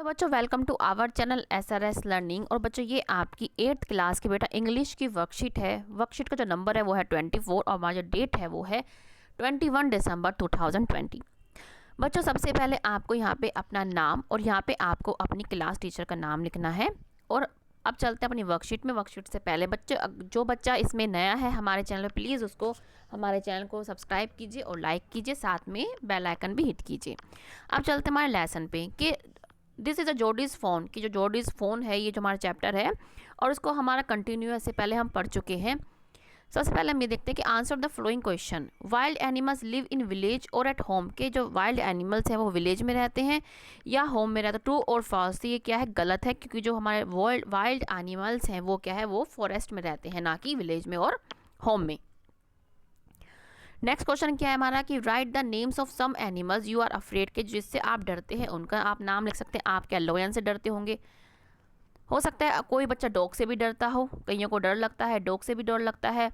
Hello बच्चों, welcome to our channel SRS learning. और बच्चों ये आपकी 8th क्लास की बेटा इंग्लिश की वर्कशीट है। वर्कशीट का जो नंबर है वो है 24 और हमारा जो डेट है वो है 21 दिसंबर 2020। बच्चों सबसे पहले आपको यहाँ पे अपना नाम और यहाँ पे आपको अपनी क्लास टीचर का नाम लिखना है। और अब चलते हैं अपनी वर्कशीट में। वर्कशीट से पहले बच्चे जो बच्चा इसमें नया है हमारे चैनल पर, प्लीज़ उसको हमारे चैनल को सब्सक्राइब कीजिए और लाइक कीजिए, साथ में बेल आइकन भी हिट कीजिए। अब चलते हैं हमारे लेसन पे कि दिस इज़ अ जोडीज़ फ़ोन, कि जो जोडीज़ फ़ोन है ये जो हमारा चैप्टर है और उसको हमारा कंटिन्यू से पहले हम पढ़ चुके हैं। सबसे पहले हम ये देखते हैं कि answer the flowing question. Wild animals live in village और एट होम, के जो वाइल्ड एनिमल्स हैं वो विलेज में रहते हैं या होम में रहते हैं। ट्रू और फॉल्स, तो ये क्या है, गलत है, क्योंकि जो हमारे वाइल्ड एनिमल्स हैं वो क्या है, वो फॉरेस्ट में रहते हैं, ना कि विलेज में और होम में। नेक्स्ट क्वेश्चन क्या है हमारा कि write the names of some animals you are afraid, के जिससे आप डरते हैं उनका आप नाम लिख सकते हैं। आप क्या लायन से डरते होंगे, हो सकता है कोई बच्चा डॉग से भी डरता हो, कईयों को डर लगता है, डॉग से भी डर लगता है।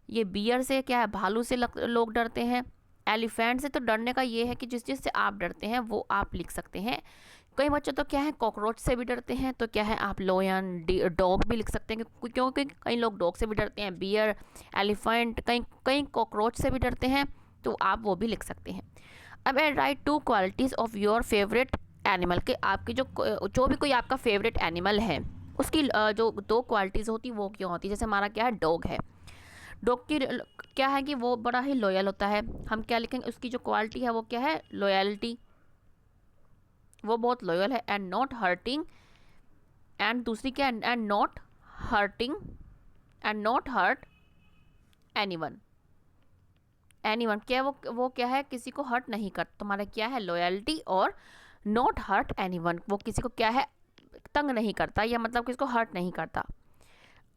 ये बियर से क्या है, भालू से लोग डरते हैं। एलिफेंट से तो डरने का ये है कि जिससे आप डरते हैं वो आप लिख सकते हैं। कई बच्चे तो क्या है कॉकरोच से भी डरते हैं, तो क्या है आप लोयन डॉग भी लिख सकते हैं, क्योंकि कई लोग डॉग से भी डरते हैं, बियर, एलिफेंट, कई कॉकरोच से भी डरते हैं, तो आप वो भी लिख सकते हैं। अब right 2 qualities of your favourite animal, के आपकी जो भी कोई आपका फेवरेट एनिमल है उसकी जो 2 क्वालिटीज़ होती वो क्यों होती है। जैसे हमारा क्या है डॉग है, डॉग की क्या है कि वो बड़ा ही लॉयल होता है। हम क्या लिखेंगे, उसकी जो क्वालिटी है वो क्या है, लॉयल्टी, वो बहुत लॉयल है। एंड नॉट हर्टिंग, एंड दूसरी क्या है, and not hurting, and not hurt anyone. Anyone क्या है, वो क्या है, किसी को हर्ट नहीं करता। तुम्हारा क्या है, लॉयल्टी, और नॉट हर्ट एनीवन, वो किसी को क्या है, तंग नहीं करता, या मतलब किसी को हर्ट नहीं करता।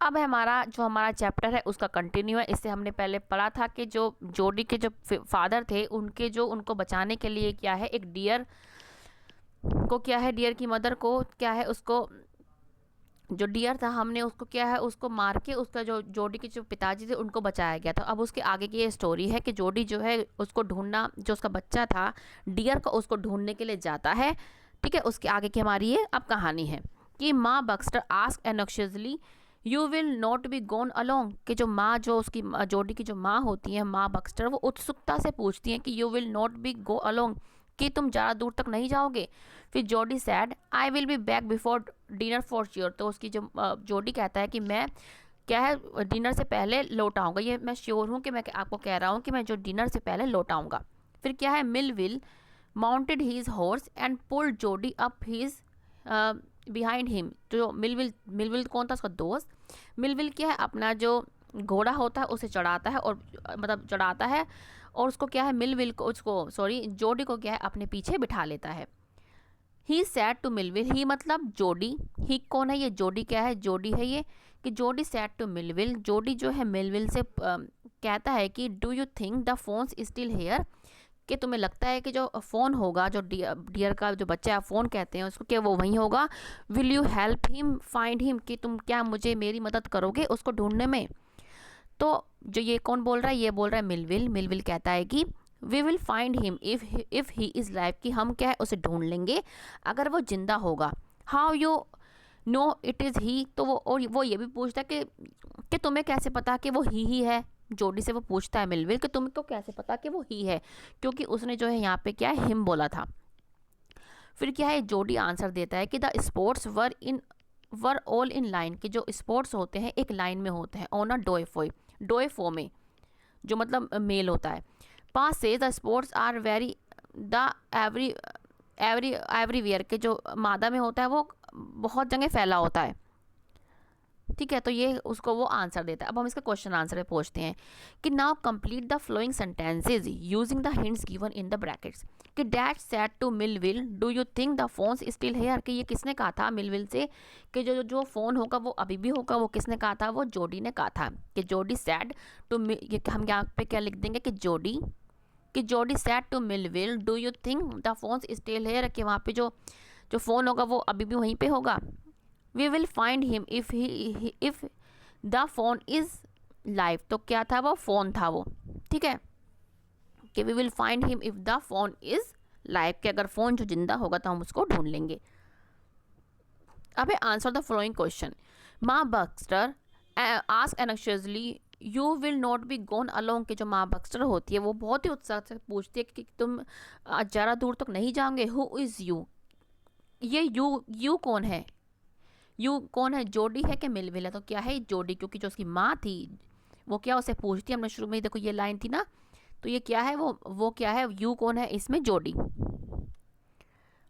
अब है हमारा चैप्टर है उसका कंटिन्यू है। इससे हमने पहले पढ़ा था कि जो जोडी के जो फादर थे उनको बचाने के लिए क्या है, एक डियर को क्या है, डियर की मदर को क्या है, उसको जो डियर था हमने उसको क्या है, उसको मार के उसका जो जोडी के जो पिताजी थे उनको बचाया गया था। अब उसके आगे की ये स्टोरी है कि जोडी जो है उसको ढूंढना, जो उसका बच्चा था डियर को, उसको ढूंढने के लिए जाता है। ठीक है, उसके आगे की हमारी ये अब कहानी है कि Ma Baxter ask anxiously you will not be gone along, कि जो माँ, जो उसकी जोडी की जो माँ होती है माँ बक्स्टर, वो उत्सुकता से पूछती हैं कि you will not be go along, कि तुम ज़्यादा दूर तक नहीं जाओगे। फिर जोडी sad I will be back before dinner for sure, तो उसकी जो जोडी कहता है कि मैं क्या है डिनर से पहले लौट आऊँगा, ये मैं श्योर हूँ कि मैं आपको कह रहा हूँ कि मैं जो डिनर से पहले लौट आऊँगा। फिर क्या है, Melville mounted his horse and pulled Jodie up his behind him. जो मिलविल कौन था, उसका दोस्त। मिलविल क्या है, अपना जो घोड़ा होता है उसे चढ़ाता है, और मतलब चढ़ाता है, और उसको क्या है, मिलविल को जोडी को क्या है अपने पीछे बिठा लेता है। ही सैड टू मिलविल, ही मतलब जोडी, ही कौन है, ये जोडी क्या है, जोडी है ये, कि जोडी सैड टू मिलविल, जोडी जो है मिलविल से कहता है कि do you think the phones still here, कि तुम्हें लगता है कि जो फ़ोन होगा, जो डियर का जो बच्चा है फ़ोन कहते हैं उसको, क्या वो वहीं होगा। Will you help him find him, कि तुम क्या मेरी मदद करोगे उसको ढूंढने में। तो जो ये कौन बोल रहा है, ये बोल रहा है मिलविल कहता है कि we will find him if he is live, कि हम क्या है उसे ढूंढ लेंगे अगर वो जिंदा होगा। How you know it is he, तो वो ये भी पूछता है कि तुम्हें कैसे पता कि वो ही है। जोडी से वो पूछता है मिलविल कि तुमको कैसे पता कि वो ही है, क्योंकि उसने जो है यहाँ पे क्या है, हिम बोला था। फिर क्या है, जोडी आंसर देता है कि the sports were all in line, कि जो स्पोर्ट्स होते हैं एक लाइन में होते हैं, ऑन अ डोएफो में, जो मतलब मेल होता है। पास से the sports are very the everywhere, के जो मादा में होता है वो बहुत जगह फैला होता है। ठीक है, तो ये उसको वो आंसर देता है। अब हम इसका क्वेश्चन आंसर पे पहुंचते हैं कि now complete the following sentences using the hints given in the brackets, कि dad said to Melville do you think the phones still here, कि ये किसने कहा था मिलविल से कि जो फ़ोन होगा वो अभी भी होगा, वो किसने कहा था, वो जोडी ने कहा था। कि जोडी सैड टू, हम यहाँ पे क्या लिख देंगे कि Jodie said to Melville do you think the phones still here, कि वहाँ पे जो फ़ोन होगा वो अभी भी वहीं पे होगा। We will find him if the phone is live, तो क्या था, वो फ़ोन था वो। ठीक है, कि we will find him if the phone is live, कि अगर फ़ोन जो जिंदा होगा तो हम उसको ढूंढ लेंगे। अबे answer the following question. Ma Baxter asked anxiously you will not be gone along. कि जो माँ बक्स्टर होती है वो बहुत ही उत्साह से पूछती है कि तुम ज़्यादा दूर तक नहीं जाओगे। हु इज़ यू, ये यू कौन है? यू कौन है? जोडी है कि मिलविल है? तो क्या है जोडी, क्योंकि जो उसकी माँ थी वो क्या उसे पूछती है। हमने शुरू में ही देखो ये लाइन थी ना, तो ये क्या है, वो क्या है, यू कौन है, इसमें जोडी।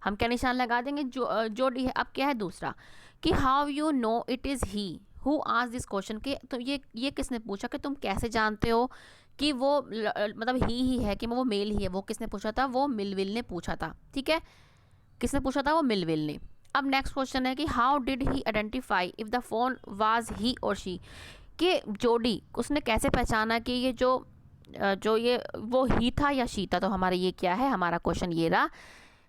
हम क्या निशान लगा देंगे, जोडी है। अब क्या है दूसरा कि how you know it is he who asked this question. के तो ये किसने पूछा कि तुम कैसे जानते हो कि वो मतलब ही है कि वो मेल ही है। वो किसने पूछा था? वो मिलविल ने पूछा था। ठीक है, किसने पूछा था? वो मिलविल ने। अब नेक्स्ट क्वेश्चन है कि how did he identify if the phone was he और शी। कि जोडी उसने कैसे पहचाना कि ये जो ये वो ही था या शी था। तो हमारा ये क्या है, हमारा क्वेश्चन ये रहा।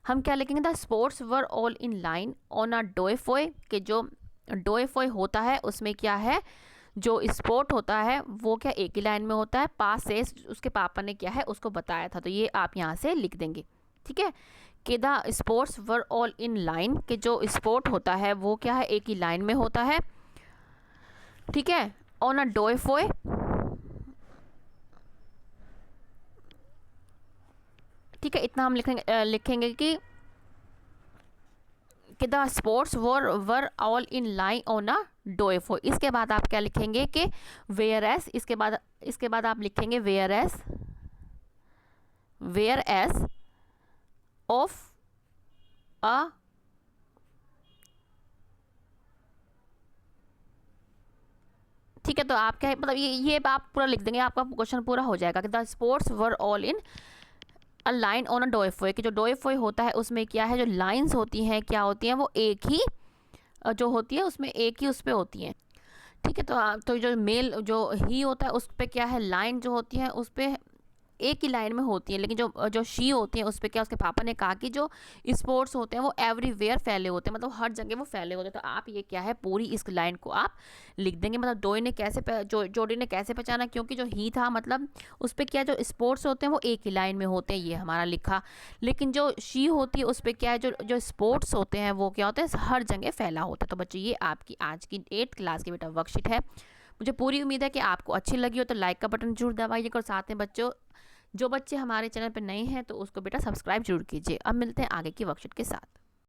हम क्या लिखेंगे? The sports were all in line on a डोएफोए। कि जो डोएफोए होता है उसमें क्या है, जो स्पोर्ट होता है वो क्या एक ही लाइन में होता है। पास से उसके पापा ने क्या है उसको बताया था, तो ये आप यहाँ से लिख देंगे। ठीक है, कि the sports were all in line. कि जो स्पोर्ट होता है वो क्या है एक ही लाइन में होता है। ठीक है, ऑन अ डोएफोए। ठीक है, इतना हम लिखेंगे कि the sports were all in line on a डोएफो। इसके बाद आप क्या लिखेंगे कि वेयर एस। इसके बाद आप लिखेंगे वेयर एस ऑफ अ ठीक है, तो आप क्या है मतलब ये आप पूरा लिख देंगे, आपका क्वेश्चन पूरा हो जाएगा कि the sports were all in a line on a डोएफोए। कि जो डोएफोए होता है उसमें क्या है, जो लाइंस होती हैं क्या होती हैं, वो एक ही जो होती है उसमें एक ही उस पर होती हैं। ठीक है, तो जो मेल जो ही होता है उस पर क्या है, लाइन जो होती है उस पर एक ही लाइन में होती है। लेकिन जो शी होती है उस पर क्या, उसके पापा ने कहा कि जो स्पोर्ट्स होते हैं वो एवरीवेयर फैले होते हैं, मतलब हर जगह वो फैले होते हैं। तो आप ये क्या है पूरी इस लाइन को आप लिख देंगे। मतलब जोडी ने कैसे पहचाना, क्योंकि जो ही था मतलब उस पर क्या जो स्पोर्ट्स होते हैं वो एक ही लाइन में होते हैं, ये हमारा लिखा। लेकिन जो शी होती है उस पर क्या है, जो स्पोर्ट्स होते हैं वो क्या होते हैं हर जगह फैला होता है। तो बच्चों ये आपकी आज की 8th क्लास की बेटा वर्कशीट है। मुझे पूरी उम्मीद है कि आपको अच्छी लगी हो, तो लाइक का बटन जरूर दबाइएगा। और साथ में बच्चों जो बच्चे हमारे चैनल पर नए हैं तो उसको बेटा सब्सक्राइब जरूर कीजिए। अब मिलते हैं आगे की वर्कशीट के साथ।